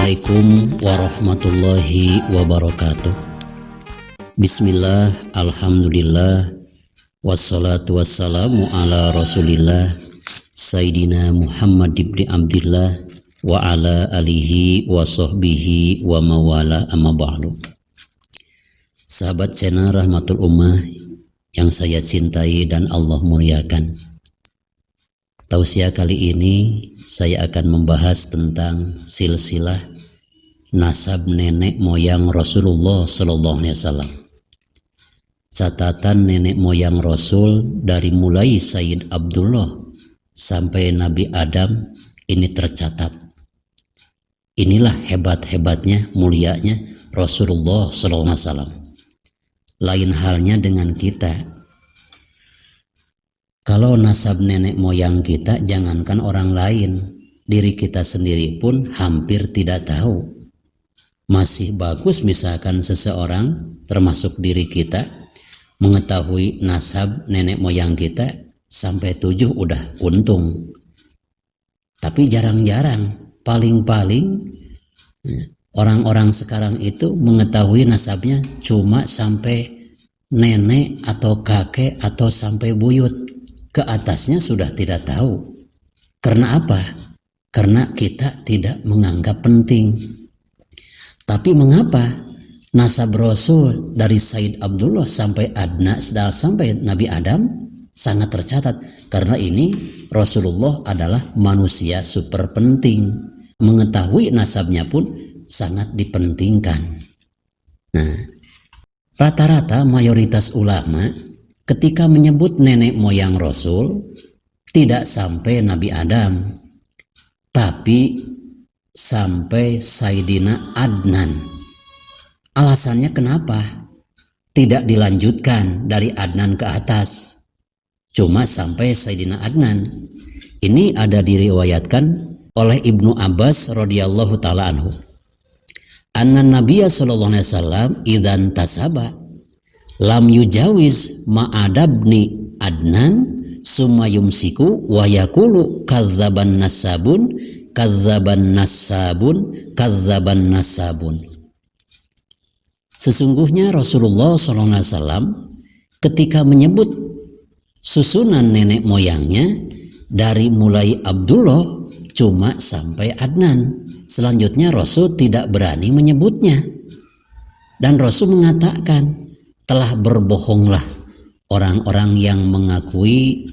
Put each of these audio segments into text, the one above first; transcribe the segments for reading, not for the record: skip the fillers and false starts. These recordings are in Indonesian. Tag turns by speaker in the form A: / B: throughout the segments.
A: Assalamualaikum warahmatullahi wabarakatuh. Bismillah, alhamdulillah, wassalatu wassalamu ala rasulillah Sayyidina Muhammad ibn Abdillah wa ala alihi wa sahbihi wa mawala amma ba'du. Sahabat channel Rahmatul Ummah yang saya cintai dan Allah muliakan, tausiah kali ini saya akan membahas tentang silsilah nasab nenek moyang Rasulullah Sallallahu Alaihi Wasallam. Catatan nenek moyang Rasul dari mulai Sayyid Abdullah sampai Nabi Adam ini tercatat. Inilah hebat-hebatnya, mulianya Rasulullah Sallallahu Alaihi Wasallam. Lain halnya dengan kita. Kalau nasab nenek moyang kita, jangankan orang lain, diri kita sendiri pun hampir tidak tahu. Masih bagus misalkan seseorang, termasuk diri kita, mengetahui nasab nenek moyang kita sampai 7 udah untung. Tapi jarang-jarang, paling-paling orang-orang sekarang itu mengetahui nasabnya cuma sampai nenek atau kakek atau sampai buyut. Ke atasnya sudah tidak tahu. Karena apa? Karena kita tidak menganggap penting. Tapi mengapa nasab Rasul dari Sayyid Abdullah sampai Adnan sampai Nabi Adam sangat tercatat? Karena ini Rasulullah adalah manusia super penting. Mengetahui nasabnya pun sangat dipentingkan. Nah, rata-rata mayoritas ulama ketika menyebut nenek moyang Rasul tidak sampai Nabi Adam, tapi sampai Sayyidina Adnan. Alasannya kenapa tidak dilanjutkan dari Adnan ke atas, cuma sampai Sayyidina Adnan? Ini ada diriwayatkan oleh Ibnu Abbas radhiyallahu taala anhu. Anna Nabiyya sallallahu alaihi wasallam idzan tasaba lam yujawiz ma'adabni Adnan summa yumsiku wa yakulu kazzaban nasabun kazzaban nasabun kazzaban nasabun. Sesungguhnya Rasulullah SAW ketika menyebut susunan nenek moyangnya dari mulai Abdullah cuma sampai Adnan, selanjutnya Rasul tidak berani menyebutnya. Dan Rasul mengatakan, telah berbohonglah orang-orang yang mengetahui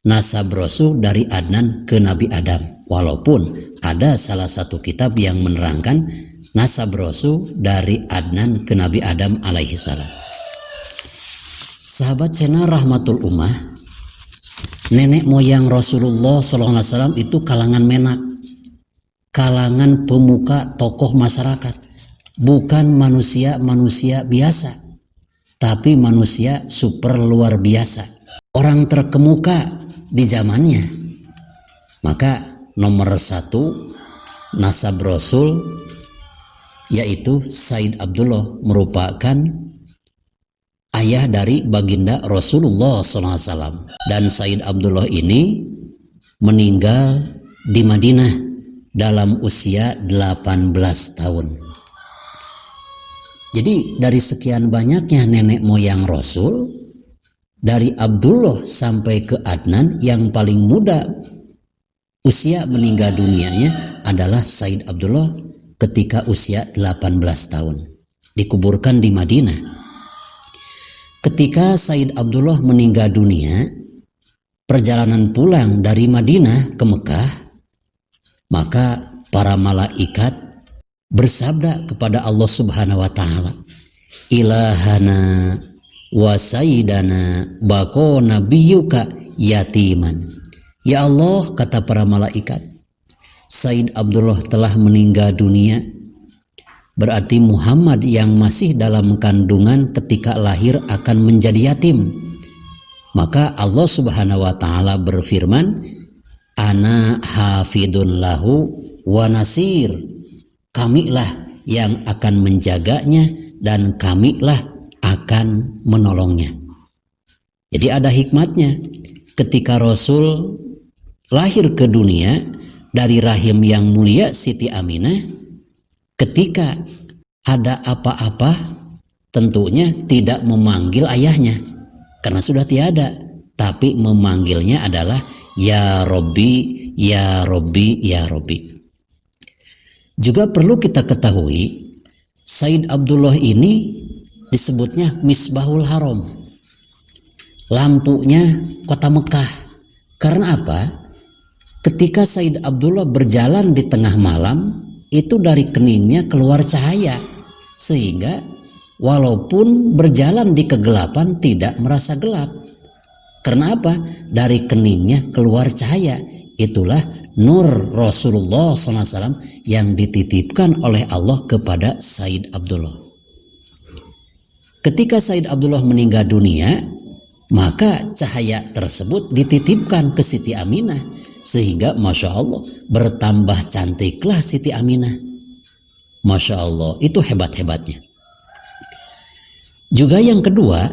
A: nasab Rasul dari Adnan ke Nabi Adam. Walaupun ada salah satu kitab yang menerangkan nasab Rasul dari Adnan ke Nabi Adam alaihi salam. Sahabat channel Rahmatul Ummah, nenek moyang Rasulullah SAW itu kalangan menak, kalangan pemuka tokoh masyarakat. Bukan manusia biasa, tapi manusia super luar biasa, orang terkemuka di zamannya. Maka nomor 1 nasab Rasul yaitu Sayyid Abdullah, merupakan ayah dari baginda Rasulullah SAW. Dan Sayyid Abdullah ini meninggal di Madinah dalam usia 18 tahun. Jadi dari sekian banyaknya nenek moyang Rasul, dari Abdullah sampai ke Adnan, yang paling muda usia meninggal dunianya adalah Sayyid Abdullah ketika usia 18 tahun. Dikuburkan di Madinah. Ketika Sayyid Abdullah meninggal dunia, perjalanan pulang dari Madinah ke Mekah, maka para malaikat bersabda kepada Allah Subhanahu wa taala, ilahana wa sayyidana bako nabiyuka yatiman. Ya Allah, kata para malaikat, Sayyid Abdullah telah meninggal dunia, berarti Muhammad yang masih dalam kandungan ketika lahir akan menjadi yatim. Maka Allah Subhanahu wa taala berfirman, ana hafidun lahu wa nasir. Kamilah yang akan menjaganya dan kamilah akan menolongnya. Jadi ada hikmatnya. Ketika Rasul lahir ke dunia, dari rahim yang mulia Siti Aminah, ketika ada apa-apa tentunya tidak memanggil ayahnya karena sudah tiada, tapi memanggilnya adalah ya Robbi, ya Robbi, ya Robbi. Juga perlu kita ketahui, Said Abdullah ini disebutnya Misbahul Haram, lampunya kota Mekah. Karena apa? Ketika Said Abdullah berjalan di tengah malam, itu dari keningnya keluar cahaya, sehingga walaupun berjalan di kegelapan tidak merasa gelap. Karena apa? Dari keningnya keluar cahaya. Itulah nur Rasulullah SAW yang dititipkan oleh Allah kepada Said Abdullah. Ketika Said Abdullah meninggal dunia, maka cahaya tersebut dititipkan ke Siti Aminah, sehingga Masya Allah bertambah cantiklah Siti Aminah. Masya Allah, itu hebat-hebatnya. Juga yang kedua,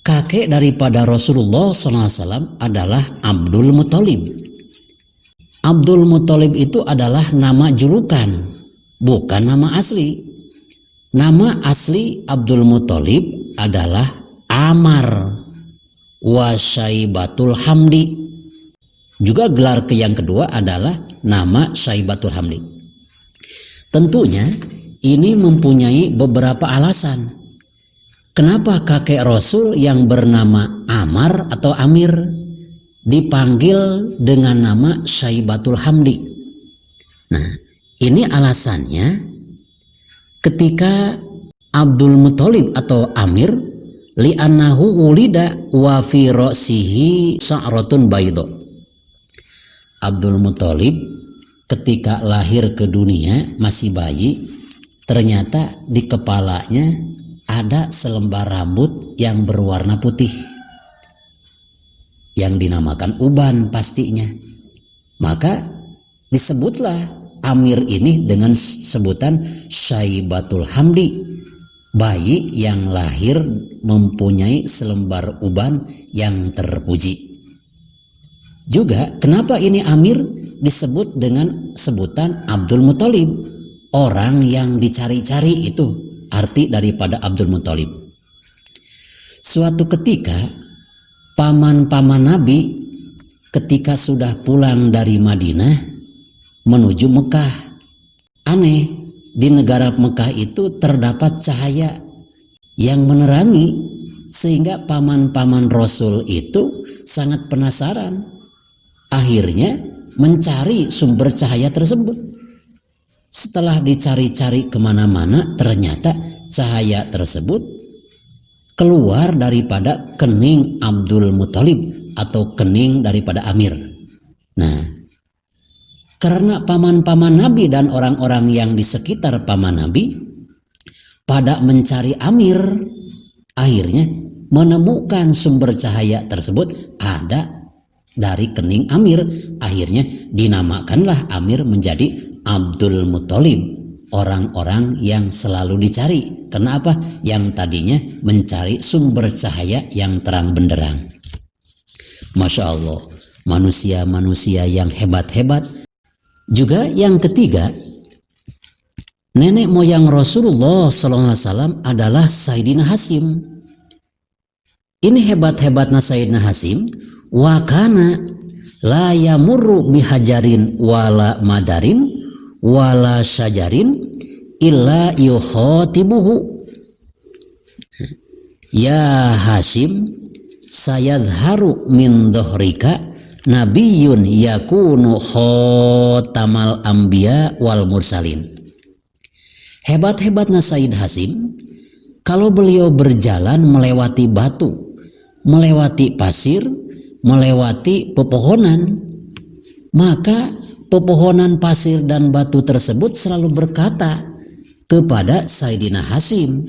A: kakek daripada Rasulullah SAW adalah Abdul Muthalib. Abdul Muthalib itu adalah nama julukan, bukan nama asli. Nama asli Abdul Muthalib adalah Amar wa Syaibatul Hamdi. Juga gelar yang kedua adalah nama Syaibatul Hamdi. Tentunya ini mempunyai beberapa alasan. Kenapa kakek Rasul yang bernama Amar atau Amir dipanggil dengan nama Syaibatul Hamdi? Nah, ini alasannya ketika Abdul Muthalib atau Amir li'annahu wulida wa fi ra'sihi sa'ratun bayda. Abdul Muthalib ketika lahir ke dunia masih bayi, ternyata di kepalanya ada selembar rambut yang berwarna putih yang dinamakan uban pastinya. Maka disebutlah Amir ini dengan sebutan Syaibatul Hamdi, bayi yang lahir mempunyai selembar uban yang terpuji. Juga kenapa ini Amir disebut dengan sebutan Abdul Muthalib, orang yang dicari-cari, itu arti daripada Abdul Muthalib. Suatu ketika paman-paman Nabi ketika sudah pulang dari Madinah menuju Mekah, aneh, di negara Mekah itu terdapat cahaya yang menerangi, sehingga paman-paman Rasul itu sangat penasaran. Akhirnya mencari sumber cahaya tersebut. Setelah dicari-cari kemana-mana, ternyata cahaya tersebut keluar daripada kening Abdul Muthalib atau kening daripada Amir. Nah, karena paman-paman Nabi dan orang-orang yang di sekitar paman Nabi pada mencari Amir, akhirnya menemukan sumber cahaya tersebut ada dari kening Amir. Akhirnya dinamakanlah Amir menjadi Abdul Muthalib, orang-orang yang selalu dicari. Kenapa? Yang tadinya mencari sumber cahaya yang terang benderang. Masya Allah, manusia-manusia yang hebat-hebat. Juga yang ketiga, nenek moyang Rasulullah SAW adalah Sayyidina Hasim. Ini hebat-hebatnya Sayyidina Hasim. Wa kana la yamurru bihajarin wala madarin wala syajarin illa yukhatibuhu. Ya Hasim, sayadharu min dhahrika nabiyyun yakunu khatamal anbiya wal mursalin. Hebat-hebatnya Sayyid Hasim, kalau beliau berjalan melewati batu, melewati pasir, melewati pepohonan, maka pepohonan, pasir dan batu tersebut selalu berkata kepada Sayyidina Hasim,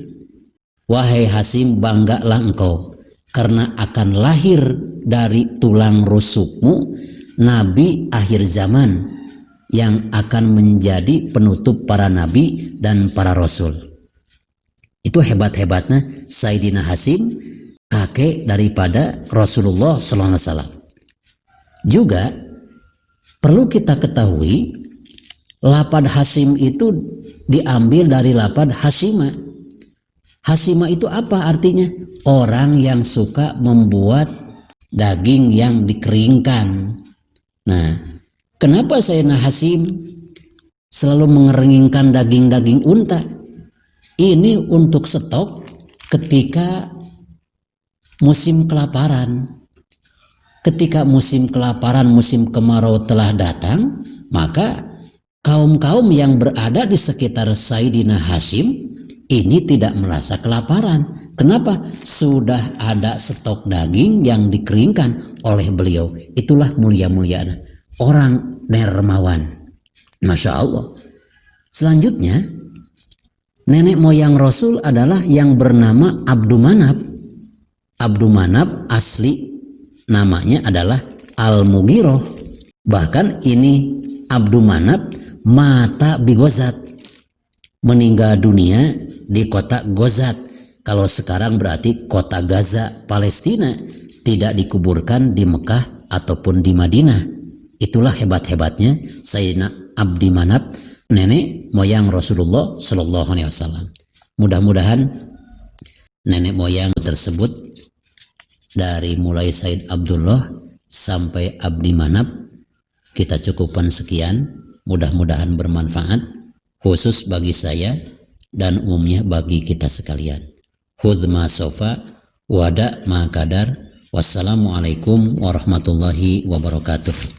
A: wahai Hasim, banggalah engkau karena akan lahir dari tulang rusukmu Nabi akhir zaman yang akan menjadi penutup para nabi dan para rasul. Itu hebat-hebatnya Sayyidina Hasim, kakek daripada Rasulullah SAW. Juga Perlu kita ketahui, lapad Hasyim itu diambil dari lapad Hasyima. Hasyima itu apa artinya? Orang yang suka membuat daging yang dikeringkan. Nah, kenapa Sayyidina Hasyim selalu mengeringkan daging-daging unta? Ini untuk stok ketika musim kelaparan. Ketika musim kelaparan, musim kemarau telah datang, maka kaum-kaum yang berada di sekitar Sayyidina Hasyim ini tidak merasa kelaparan. Kenapa? Sudah ada stok daging yang dikeringkan oleh beliau. Itulah mulia-mulia orang dermawan. Masya Allah. Selanjutnya, nenek moyang Rasul adalah yang bernama Abdu Manaf. Abdu Manaf asli namanya adalah Al-Mughirah. Bahkan ini Abdu Manaf mata bi Gozat, meninggal dunia di kota Gozat. Kalau sekarang berarti kota Gaza, Palestina, tidak dikuburkan di Mekah ataupun di Madinah. Itulah hebat-hebatnya Sayyidina Abdi Manaf, nenek moyang Rasulullah Shallallahu Alaihi Wasallam. Mudah-mudahan nenek moyang tersebut dari mulai Said Abdullah sampai Abdi Manaf kita cukupkan sekian. Mudah-mudahan bermanfaat khusus bagi saya dan umumnya bagi kita sekalian. Khudz ma sofa wada ma kadar. Wassalamualaikum warahmatullahi wabarakatuh.